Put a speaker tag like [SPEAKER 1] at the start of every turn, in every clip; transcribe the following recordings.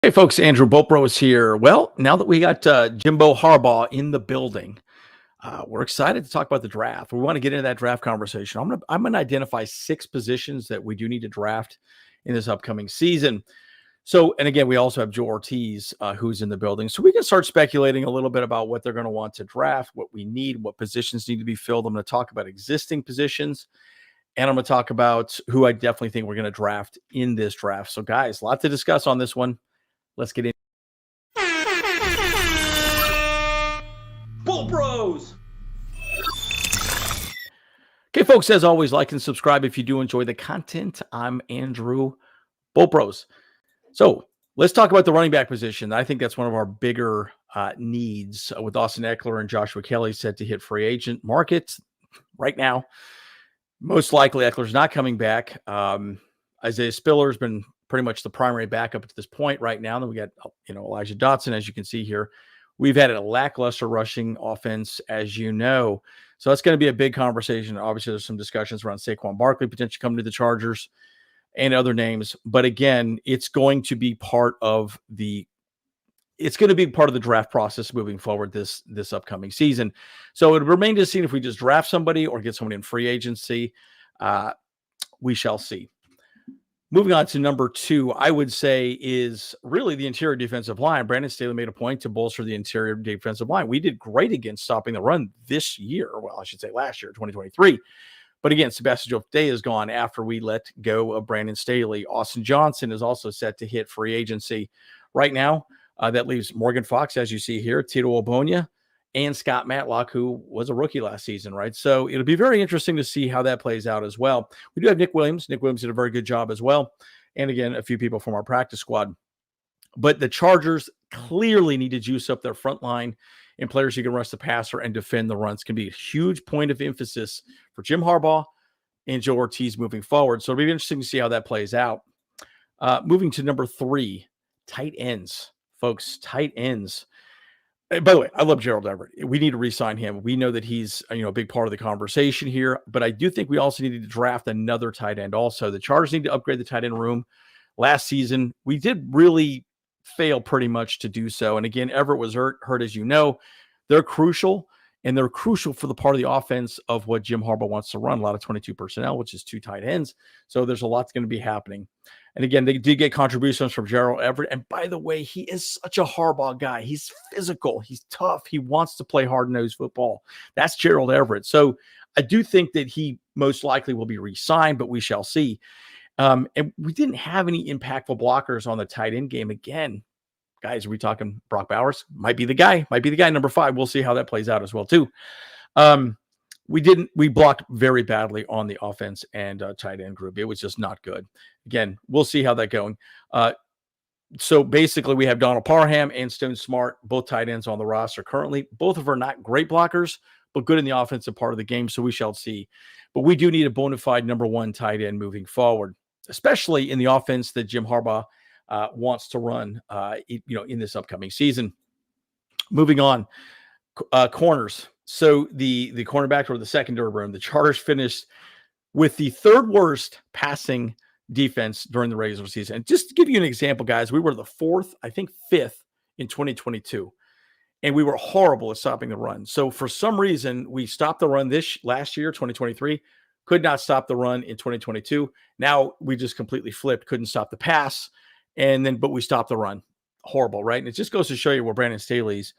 [SPEAKER 1] Hey folks, Andrew Boltbro is here. Well, now that we got Jimbo Harbaugh in the building, we're excited to talk about the draft. We want to get into that draft conversation. I'm gonna identify 6 positions that we do need to draft in this upcoming season. So, and again, we also have Joe Ortiz who's in the building, so we can start speculating a little bit about what they're going to want to draft, what we need, what positions need to be filled. I'm going to talk about existing positions, and I'm going to talk about who I definitely think we're going to draft in this draft. So, guys, a lot to discuss on this one. Let's get in. Bull Bros. Okay, folks, as always, like and subscribe if you do enjoy the content. I'm Andrew Bull Bros. So let's talk about the running back position. I think that's one of our bigger needs with Austin Eckler and Joshua Kelly set to hit free agent market right now. Most likely Eckler's not coming back. Isaiah Spiller's been pretty much the primary backup at this point right now. Then we got, Elijah Dotson, as you can see here. We've had a lackluster rushing offense, as you know. So that's going to be a big conversation. Obviously, there's some discussions around Saquon Barkley potentially coming to the Chargers and other names. But again, it's going to be part of the draft process moving forward this upcoming season. So it remains to see if we just draft somebody or get someone in free agency. We shall see. Moving on to number 2, I would say is really the interior defensive line. Brandon Staley made a point to bolster the interior defensive line. We did great against stopping the run this year. Well, I should say last year, 2023. But again, Sebastian Joe is gone after we let go of Brandon Staley. Austin Johnson is also set to hit free agency. Right now, that leaves Morgan Fox, as you see here, Tito Obonia, and Scott Matlock, who was a rookie last season, right? So it'll be very interesting to see how that plays out as well. We do have Nick Williams. Nick Williams did a very good job as well. And again, a few people from our practice squad. But the Chargers clearly need to juice up their front line, and players who can rush the passer and defend the runs can be a huge point of emphasis for Jim Harbaugh and Joe Ortiz moving forward. So it'll be interesting to see how that plays out. Moving to number 3, tight ends. Folks, tight ends. By the way, I love Gerald Everett. We need to re-sign him. We know that he's a big part of the conversation here, but I do think we also need to draft another tight end also. The Chargers need to upgrade the tight end room. Last season, we did really fail pretty much to do so. And again, Everett was hurt, as you know. They're crucial, and they're crucial for the part of the offense of what Jim Harbaugh wants to run, a lot of 22 personnel, which is 2 tight ends. So there's a lot that's going to be happening. And again, they did get contributions from Gerald Everett. And by the way, he is such a Harbaugh guy. He's physical. He's tough. He wants to play hard-nosed football. That's Gerald Everett. So I do think that he most likely will be re-signed, but we shall see. And we didn't have any impactful blockers on the tight end game. Again, guys, are we talking Brock Bowers? Might be the guy. Number 5. We'll see how that plays out as well, too. We blocked very badly on the offense and tight end group. It was just not good. Again, we'll see how that's going. So basically we have Donald Parham and Stone Smart, both tight ends on the roster currently. Both of them are not great blockers, but good in the offensive part of the game. So we shall see. But we do need a bona fide number 1 tight end moving forward, especially in the offense that Jim Harbaugh wants to run, in this upcoming season. Moving on, corners. So the cornerback or the secondary room, the Chargers finished with the 3rd worst passing defense during the regular season. And just to give you an example, guys, we were the 4th, I think 5th in 2022, and we were horrible at stopping the run. So for some reason, we stopped the run last year, 2023, could not stop the run in 2022. Now we just completely flipped, couldn't stop the pass, but we stopped the run. Horrible, right? And it just goes to show you where Brandon Staley's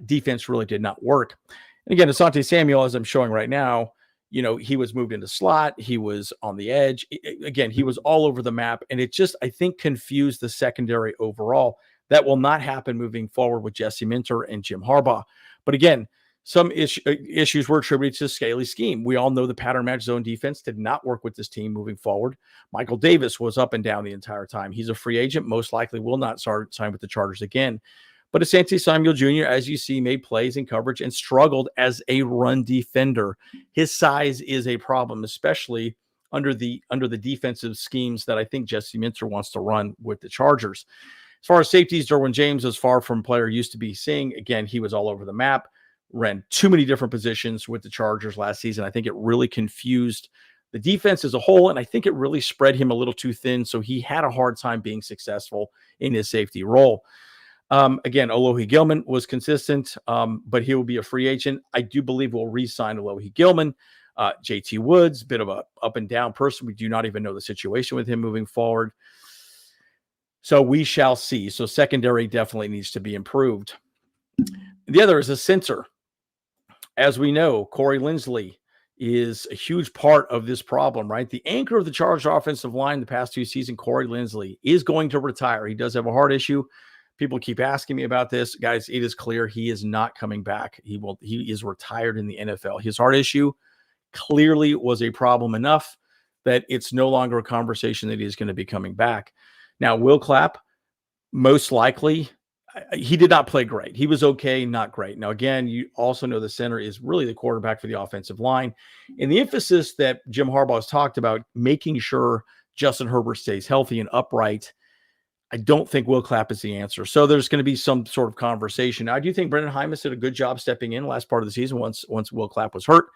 [SPEAKER 1] defense really did not work. And again, Asante Samuel, as I'm showing right now, he was moved into slot. He was on the edge. Again, he was all over the map. And it just, I think, confused the secondary overall. That will not happen moving forward with Jesse Minter and Jim Harbaugh. But again, some issues were attributed to Staley's scheme. We all know the pattern match zone defense did not work with this team moving forward. Michael Davis was up and down the entire time. He's a free agent, most likely will not sign with the Chargers again. But Asante Samuel Jr., as you see, made plays in coverage and struggled as a run defender. His size is a problem, especially under the defensive schemes that I think Jesse Minter wants to run with the Chargers. As far as safeties, Derwin James is far from player used to be seeing. Again, he was all over the map, ran too many different positions with the Chargers last season. I think it really confused the defense as a whole, and I think it really spread him a little too thin, so he had a hard time being successful in his safety role. Again, Alohi Gilman was consistent, but he will be a free agent. I do believe we'll re-sign Alohi Gilman. JT Woods, bit of a up and down person. We do not even know the situation with him moving forward. So we shall see. So secondary definitely needs to be improved. The other is a center. As we know, Corey Linsley is a huge part of this problem, right? The anchor of the Chargers offensive line the past 2 seasons, Corey Linsley, is going to retire. He does have a heart issue. People keep asking me about this. Guys, it is clear he is not coming back. He is retired in the NFL. His heart issue clearly was a problem enough that it's no longer a conversation that he's going to be coming back. Now, Will Clapp, most likely, he did not play great. He was okay, not great. Now, again, you also know the center is really the quarterback for the offensive line. And the emphasis that Jim Harbaugh has talked about, making sure Justin Herbert stays healthy and upright, I don't think Will Clapp is the answer. So there's going to be some sort of conversation. Now, I do think Brendan Hymas did a good job stepping in last part of the season once Will Clapp was hurt.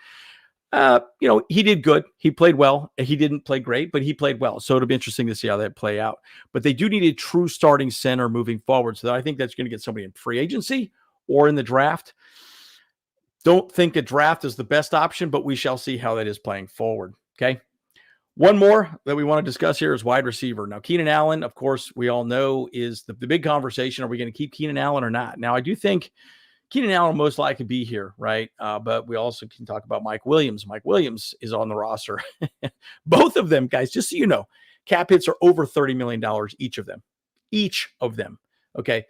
[SPEAKER 1] He did good. He played well. He didn't play great, but he played well. So it'll be interesting to see how that play out. But they do need a true starting center moving forward. So I think that's going to get somebody in free agency or in the draft. Don't think a draft is the best option, but we shall see how that is playing forward. Okay. One more that we want to discuss here is wide receiver. Now, Keenan Allen, of course, we all know is the big conversation. Are we going to keep Keenan Allen or not? Now, I do think Keenan Allen will most likely be here, right? But we also can talk about Mike Williams. Mike Williams is on the roster. Both of them, guys, just so you know, cap hits are over $30 million, each of them. Each of them. Okay.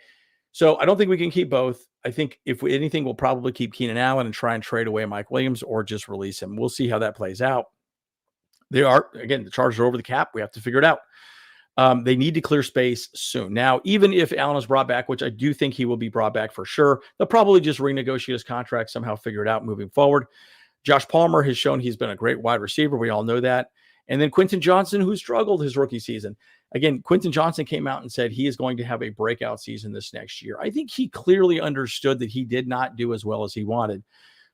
[SPEAKER 1] So I don't think we can keep both. I think if anything, we'll probably keep Keenan Allen and try and trade away Mike Williams or just release him. We'll see how that plays out. The Chargers are over the cap. We have to figure it out. They need to clear space soon. Now, even if Allen is brought back, which I do think he will be brought back for sure, they'll probably just renegotiate his contract, somehow figure it out moving forward. Josh Palmer has shown he's been a great wide receiver. We all know that. And then Quentin Johnson, who struggled his rookie season. Again, Quentin Johnson came out and said he is going to have a breakout season this next year. I think he clearly understood that he did not do as well as he wanted.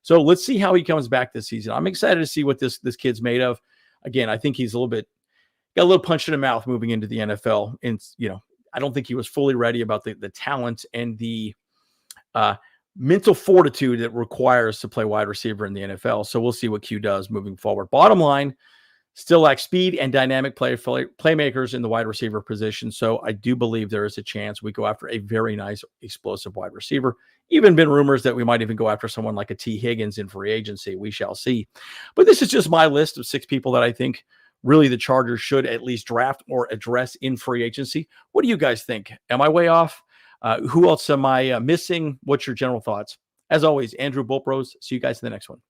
[SPEAKER 1] So let's see how he comes back this season. I'm excited to see what this kid's made of. Again, I think he's got a little punch in the mouth moving into the NFL. And, I don't think he was fully ready about the talent and the mental fortitude that requires to play wide receiver in the NFL. So we'll see what Q does moving forward. Bottom line, still lack speed and dynamic playmakers in the wide receiver position. So I do believe there is a chance we go after a very nice, explosive wide receiver. Even been rumors that we might even go after someone like a T. Higgins in free agency. We shall see. But this is just my list of 6 people that I think really the Chargers should at least draft or address in free agency. What do you guys think? Am I way off? Who else am I missing? What's your general thoughts? As always, Andrew Bulpros. See you guys in the next one.